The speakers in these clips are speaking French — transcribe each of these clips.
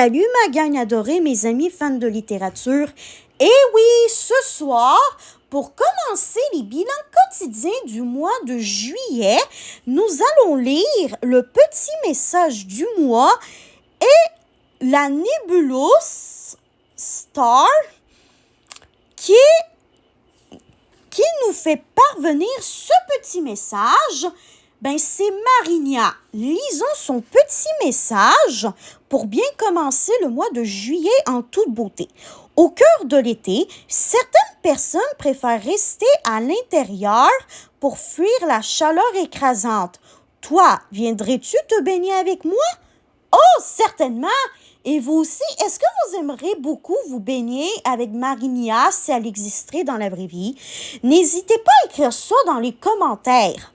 Salut ma gang adorée, mes amis fans de littérature. Et oui, ce soir, pour commencer les bilans quotidiens du mois de juillet, nous allons lire le petit message du mois et la nébuleuse Star qui nous fait parvenir ce petit message. C'est Marinia. Lisons son petit message pour bien commencer le mois de juillet en toute beauté. Au cœur de l'été, certaines personnes préfèrent rester à l'intérieur pour fuir la chaleur écrasante. Toi, viendrais-tu te baigner avec moi? Oh, certainement! Et vous aussi, est-ce que vous aimeriez beaucoup vous baigner avec Marinia si elle existerait dans la vraie vie? N'hésitez pas à écrire ça dans les commentaires.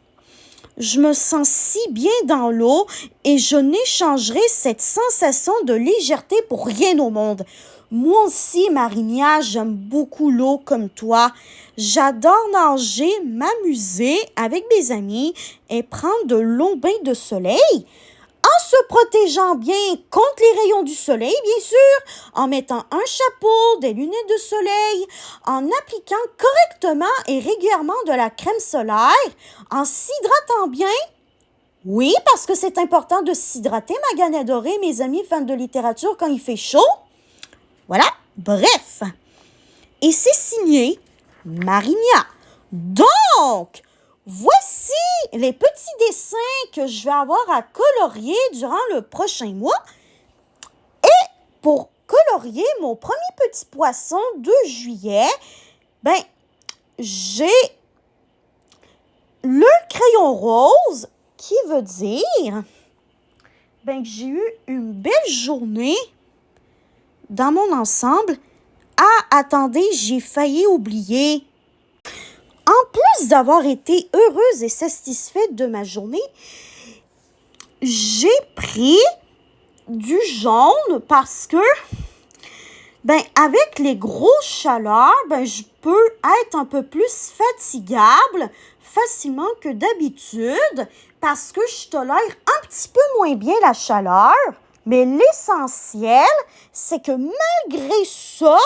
Je me sens si bien dans l'eau et je n'échangerai cette sensation de légèreté pour rien au monde. Moi aussi, Marinia, j'aime beaucoup l'eau comme toi. J'adore nager, m'amuser avec mes amis et prendre de longs bains de soleil. En se protégeant bien contre les rayons du soleil, bien sûr, en mettant un chapeau, des lunettes de soleil, en appliquant correctement et régulièrement de la crème solaire, en s'hydratant bien. Oui, parce que c'est important de s'hydrater, ma gang adorée, mes amis fans de littérature, quand il fait chaud. Voilà, bref. Et c'est signé Marinia. Donc, voici les petits dessins que je vais avoir à colorier durant le prochain mois. Et pour colorier mon premier petit poisson de juillet, j'ai le crayon rose qui veut dire que j'ai eu une belle journée dans mon ensemble. Ah, attendez, j'ai failli oublier. En plus d'avoir été heureuse et satisfaite de ma journée, j'ai pris du jaune parce que, avec les grosses chaleurs, je peux être un peu plus fatigable facilement que d'habitude parce que je tolère un petit peu moins bien la chaleur. Mais l'essentiel, c'est que malgré ça,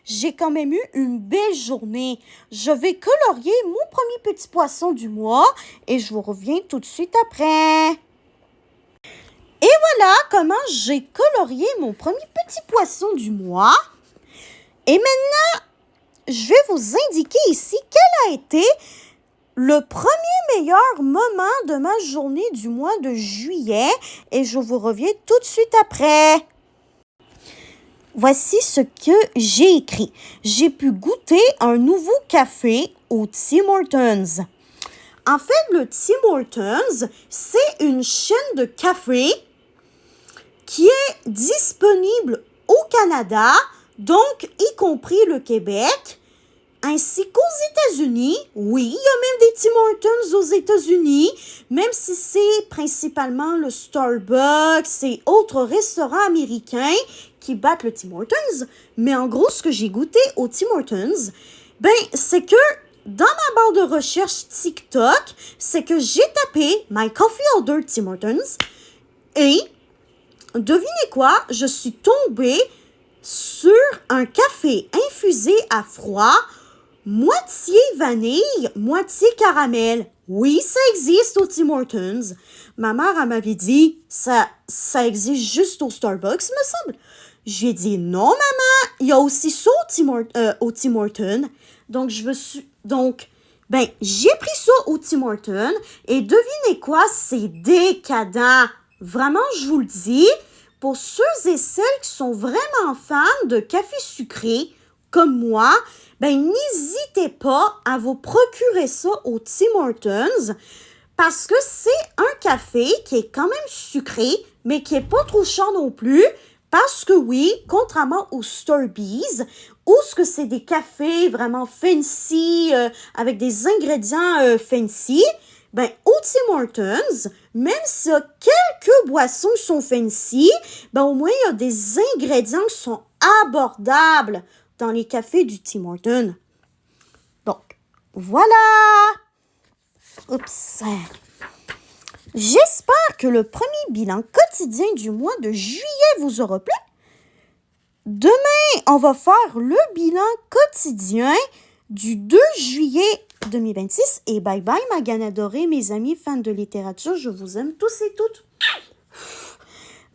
j'ai quand même eu une belle journée. Je vais colorier mon premier petit poisson du mois et je vous reviens tout de suite après. Et voilà comment j'ai colorié mon premier petit poisson du mois. Et maintenant, je vais vous indiquer ici quel a été le premier meilleur moment de ma journée du mois de juillet et je vous reviens tout de suite après. Voici ce que j'ai écrit. J'ai pu goûter un nouveau café au Tim Hortons. En fait, le Tim Hortons, c'est une chaîne de café qui est disponible au Canada, donc y compris le Québec, ainsi qu'aux États-Unis. Oui, il y a même des Tim Hortons aux États-Unis, même si c'est principalement le Starbucks et autres restaurants américains qui battent le Tim Hortons. Mais en gros, ce que j'ai goûté au Tim Hortons, c'est que dans ma barre de recherche TikTok, c'est que j'ai tapé « My Coffee Order Tim Hortons » et devinez quoi? Je suis tombée sur un café infusé à froid, moitié vanille, moitié caramel. Oui, ça existe au Tim Hortons. Ma mère, elle m'avait dit, ça existe juste au Starbucks, me semble. J'ai dit, non, maman, il y a aussi ça au Tim Hortons. Donc, j'ai pris ça au Tim Hortons et devinez quoi? C'est décadent. Vraiment, je vous le dis, pour ceux et celles qui sont vraiment fans de café sucré, comme moi, n'hésitez pas à vous procurer ça au Tim Hortons parce que c'est un café qui est quand même sucré, mais qui n'est pas trop cher non plus. Parce que oui, contrairement au Starbucks, où ce que c'est des cafés vraiment fancy, avec des ingrédients fancy, au Tim Hortons, même s'il y a quelques boissons qui sont fancy, au moins il y a des ingrédients qui sont abordables dans les cafés du Tim Hortons. Donc, voilà! Oups! J'espère que le premier bilan quotidien du mois de juillet vous aura plu. Demain, on va faire le bilan quotidien du 2 juillet 2026. Et bye bye, ma gagne adorée, mes amis fans de littérature. Je vous aime tous et toutes.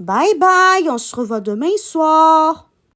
Bye bye, on se revoit demain soir.